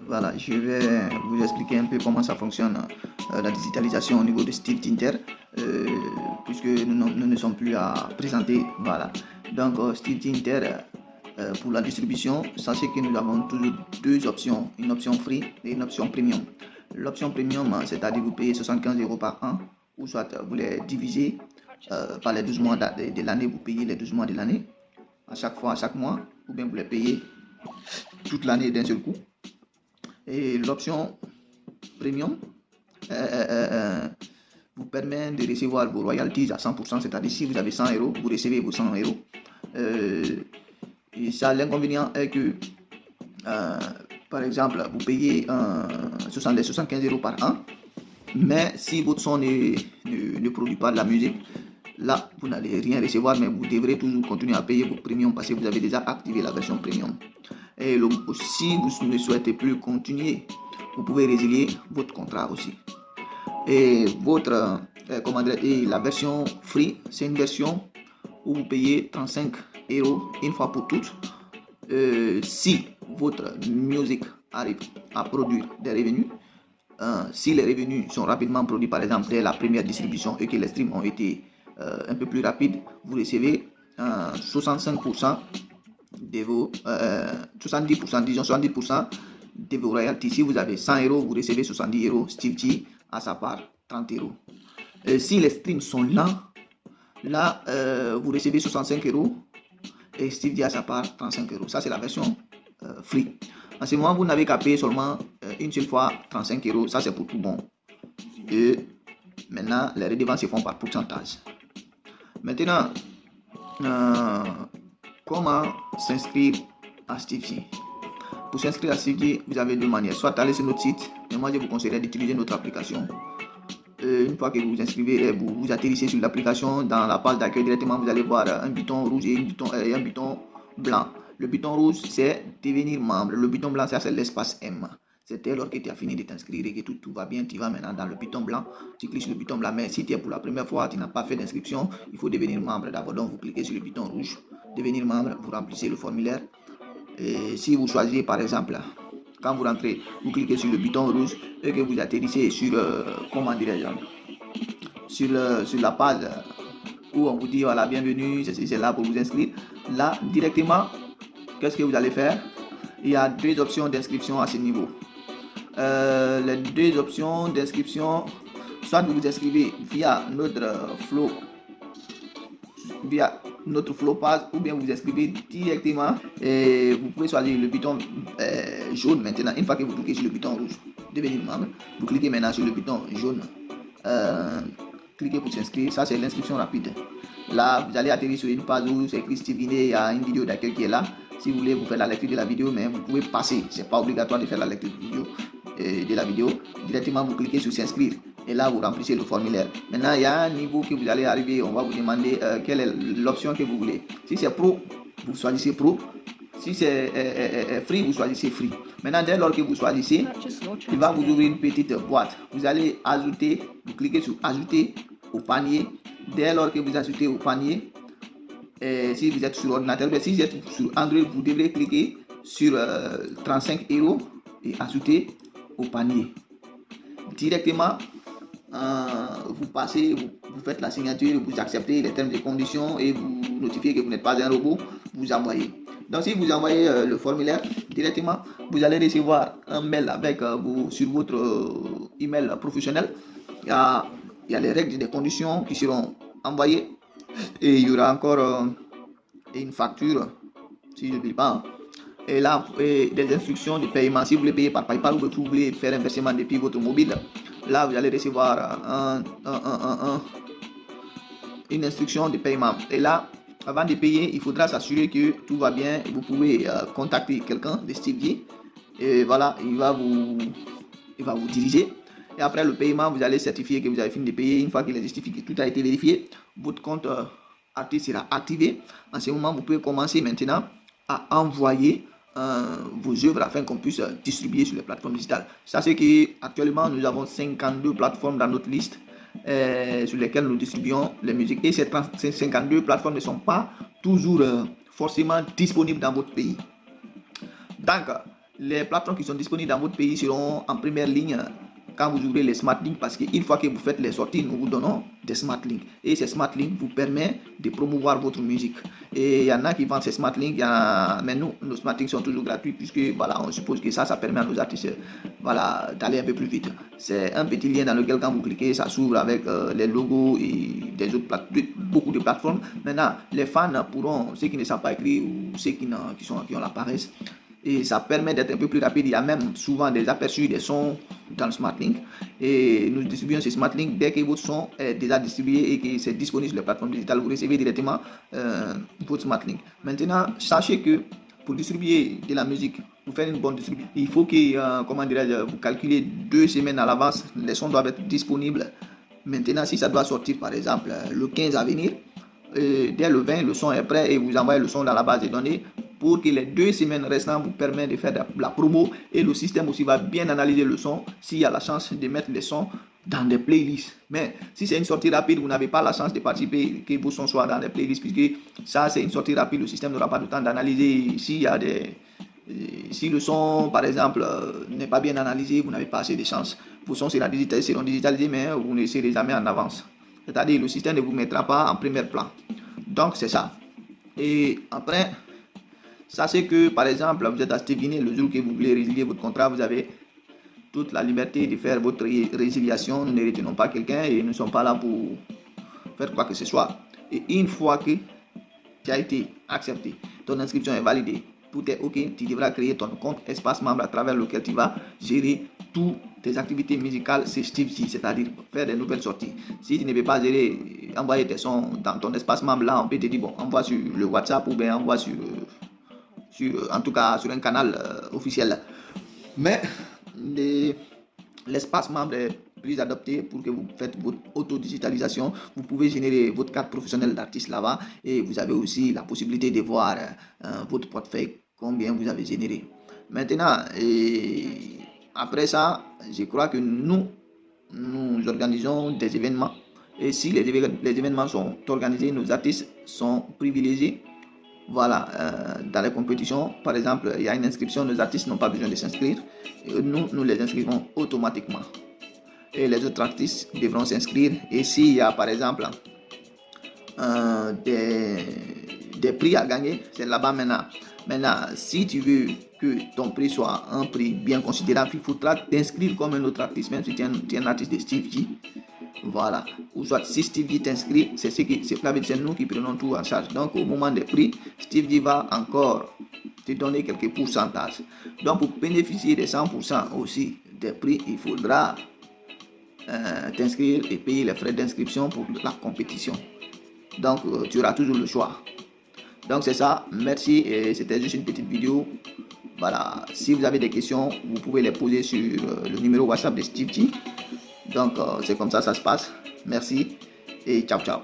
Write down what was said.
Voilà, je vais vous expliquer un peu comment ça fonctionne la digitalisation au niveau de Steve Tinter, puisque nous ne sommes plus à présenter. Voilà, donc Steve Tinter, pour la distribution, sachez que nous avons toujours deux options, une option free et une option premium. L'option premium, c'est-à-dire vous payez 75 € par an, ou soit vous les divisez par les 12 mois de l'année, vous payez les 12 mois de l'année, à chaque fois, à chaque mois, ou bien vous les payez toute l'année d'un seul coup. Et l'option premium vous permet de recevoir vos royalties à 100%, c'est-à-dire si vous avez 100 €, vous recevez vos 100 €. Et ça, l'inconvénient est que, par exemple, vous payez 75 € par an, mais si votre son ne produit pas de la musique, là, vous n'allez rien recevoir, mais vous devrez toujours continuer à payer vos premiums parce que vous avez déjà activé la version premium. Et si vous ne souhaitez plus continuer, vous pouvez résilier votre contrat aussi. Et votre, la version free, c'est une version où vous payez 35 € une fois pour toutes. Si votre musique arrive à produire des revenus, si les revenus sont rapidement produits, par exemple dès la première distribution, et que les streams ont été un peu plus rapides, vous recevez 65% de vos 70%, disons 70% de vos royalties. Si vous avez 100 €, vous recevez 70 €, Steve T à sa part 30 €. Si les streams sont lents, là vous recevez 65 € et Steve T à sa part 35 €. Ça c'est la version free. En ce moment, vous n'avez qu'à payer seulement une seule fois 35 €. Ça c'est pour tout bon. Et maintenant, les redevances se font par pourcentage. Maintenant, comment s'inscrire à Steve T? Pour s'inscrire à Steve T, vous avez deux manières. Soit aller sur notre site, mais moi je vous conseillerais d'utiliser notre application. Une fois que vous vous inscrivez, vous atterrissez sur l'application, dans la page d'accueil directement, vous allez voir un bouton rouge et un bouton blanc. Le bouton rouge, c'est devenir membre. Le bouton blanc, c'est l'espace M. C'est dès lors que tu as fini de t'inscrire et que tout va bien, tu vas maintenant dans le bouton blanc, tu cliques sur le bouton blanc. Mais si tu es pour la première fois, tu n'as pas fait d'inscription, il faut devenir membre d'abord. Donc vous cliquez sur le bouton rouge, devenir membre, vous remplissez le formulaire. Et si vous choisissez par exemple, quand vous rentrez, vous cliquez sur le bouton rouge et que vous atterrissez sur, comment dirais-je, sur la page où on vous dit voilà, bienvenue, c'est là pour vous inscrire. Là, directement, qu'est-ce que vous allez faire? Il y a deux options d'inscription à ce niveau. Les deux options d'inscription, soit vous vous inscrivez via notre flow page, ou bien vous vous inscrivez directement et vous pouvez choisir le bouton jaune maintenant. Une fois que vous cliquez sur le bouton rouge, devenir membre, vous cliquez maintenant sur le bouton jaune, cliquez pour s'inscrire. Ça c'est l'inscription rapide. Là vous allez atterrir sur une page où c'est écrit Steve T, il y a une vidéo d'accueil qui est là. Si vous voulez vous faire la lecture de la vidéo, mais vous pouvez passer, c'est pas obligatoire de faire la lecture de la vidéo. Directement vous cliquez sur s'inscrire et là vous remplissez le formulaire. Maintenant il y a un niveau que vous allez arriver, on va vous demander quelle est l'option que vous voulez. Si c'est pro, vous choisissez pro. Si c'est free, vous choisissez free. Maintenant dès lors que vous choisissez, il va vous ouvrir une petite boîte. Vous allez ajouter, vous cliquez sur ajouter au panier. Dès lors que vous ajoutez au panier, si vous êtes sur ordinateur, si vous êtes sur Android, vous devrez cliquer sur 35 € et ajouter au panier. Directement, vous passez, vous faites la signature, vous acceptez les termes et conditions et vous notifiez que vous n'êtes pas un robot, vous envoyez. Donc si vous envoyez le formulaire directement, vous allez recevoir un mail avec sur votre email professionnel. Il y a les règles et les conditions qui seront envoyées et il y aura encore une facture, si je ne dis pas. Et là, des instructions de paiement. Si vous voulez payer par PayPal ou que vous voulez faire un versement depuis votre mobile, là vous allez recevoir une instruction de paiement. Et là, avant de payer, il faudra s'assurer que tout va bien. Vous pouvez contacter quelqu'un de Steve T et voilà, il va vous diriger. Et après le paiement, vous allez certifier que vous avez fini de payer. Une fois qu'il est justifié que tout a été vérifié, votre compte artiste sera activé. En ce moment, vous pouvez commencer maintenant à envoyer vos œuvres afin qu'on puisse distribuer sur les plateformes digitales. Sachez qu'actuellement, nous avons 52 plateformes dans notre liste sur lesquelles nous distribuons les musiques. Et ces 52 plateformes ne sont pas toujours forcément disponibles dans votre pays. Donc, les plateformes qui sont disponibles dans votre pays seront en première ligne quand vous ouvrez les smart links, parce qu'une fois que vous faites les sorties, nous vous donnons des smart links. Et ces smart links vous permettent de promouvoir votre musique. Et il y en a qui vendent ces smart links, mais nous, nos smart links sont toujours gratuits, puisque voilà, on suppose que ça permet à nos artistes voilà, d'aller un peu plus vite. C'est un petit lien dans lequel quand vous cliquez, ça s'ouvre avec les logos et des autres beaucoup de plateformes. Maintenant, les fans pourront, ceux qui ne savent pas écrire ou ceux qui ont la paresse, et ça permet d'être un peu plus rapide. Il y a même souvent des aperçus des sons dans le Smart Link, et nous distribuons ces Smart Link. Dès que votre son est déjà distribué et que c'est disponible sur les plateformes digitales, vous recevez directement votre Smart Link. Maintenant, sachez que pour distribuer de la musique, pour faire une bonne distribution, il faut que, comment dirais-je, vous calculez 2 semaines à l'avance. Les sons doivent être disponibles. Maintenant, si ça doit sortir par exemple le 15 à venir, dès le 20, le son est prêt et vous envoyez le son dans la base de données pour que les 2 semaines restantes vous permettent de faire la promo, et le système aussi va bien analyser le son s'il y a la chance de mettre les sons dans des playlists. Mais si c'est une sortie rapide, vous n'avez pas la chance de participer, que vos sons soient dans des playlists, puisque ça c'est une sortie rapide, le système n'aura pas le temps d'analyser s'il y a si le son par exemple n'est pas bien analysé, vous n'avez pas assez de chance. Vos sons seront digitalisés, mais vous ne serez jamais en avance. C'est-à-dire le système ne vous mettra pas en premier plan. Donc c'est ça. Et après, sachez que par exemple vous êtes à Stevie, le jour que vous voulez résilier votre contrat, vous avez toute la liberté de faire votre résiliation. Nous ne retenons pas quelqu'un et nous ne sommes pas là pour faire quoi que ce soit. Et une fois que tu as été accepté, ton inscription est validée, tout est ok, tu devras créer ton compte espace membre à travers lequel tu vas gérer toutes tes activités musicales. C'est SteveG, c'est-à-dire faire des nouvelles sorties. Si tu ne peux pas gérer, envoyer tes sons dans ton espace membre, là on peut te dire bon, envoie sur le WhatsApp ou bien envoie en tout cas sur un canal officiel. Mais l'espace membre est plus adapté pour que vous faites votre autodigitalisation. Vous pouvez générer votre carte professionnelle d'artiste là-bas, et vous avez aussi la possibilité de voir votre portefeuille, combien vous avez généré. Maintenant, après ça, je crois que nous organisons des événements, et si les événements sont organisés, nos artistes sont privilégiés. Voilà, dans les compétitions, par exemple, il y a une inscription, nos artistes n'ont pas besoin de s'inscrire. Nous les inscrivons automatiquement. Et les autres artistes devront s'inscrire. Et s'il y a, par exemple, des prix à gagner, c'est là-bas maintenant. Maintenant, si tu veux que ton prix soit un prix bien considérable, il faudra t'inscrire comme un autre artiste, même si tu es un artiste de SteveG. Voilà, ou soit si SteveG t'inscrit, c'est nous qui prenons tout en charge. Donc au moment des prix, SteveG va encore te donner quelques pourcentages. Donc pour bénéficier des 100% aussi des prix, il faudra t'inscrire et payer les frais d'inscription pour la compétition. Donc tu auras toujours le choix. Donc c'est ça, merci, et c'était juste une petite vidéo. Voilà, si vous avez des questions, vous pouvez les poser sur le numéro WhatsApp de SteveG. Donc c'est comme ça se passe. Merci et ciao ciao.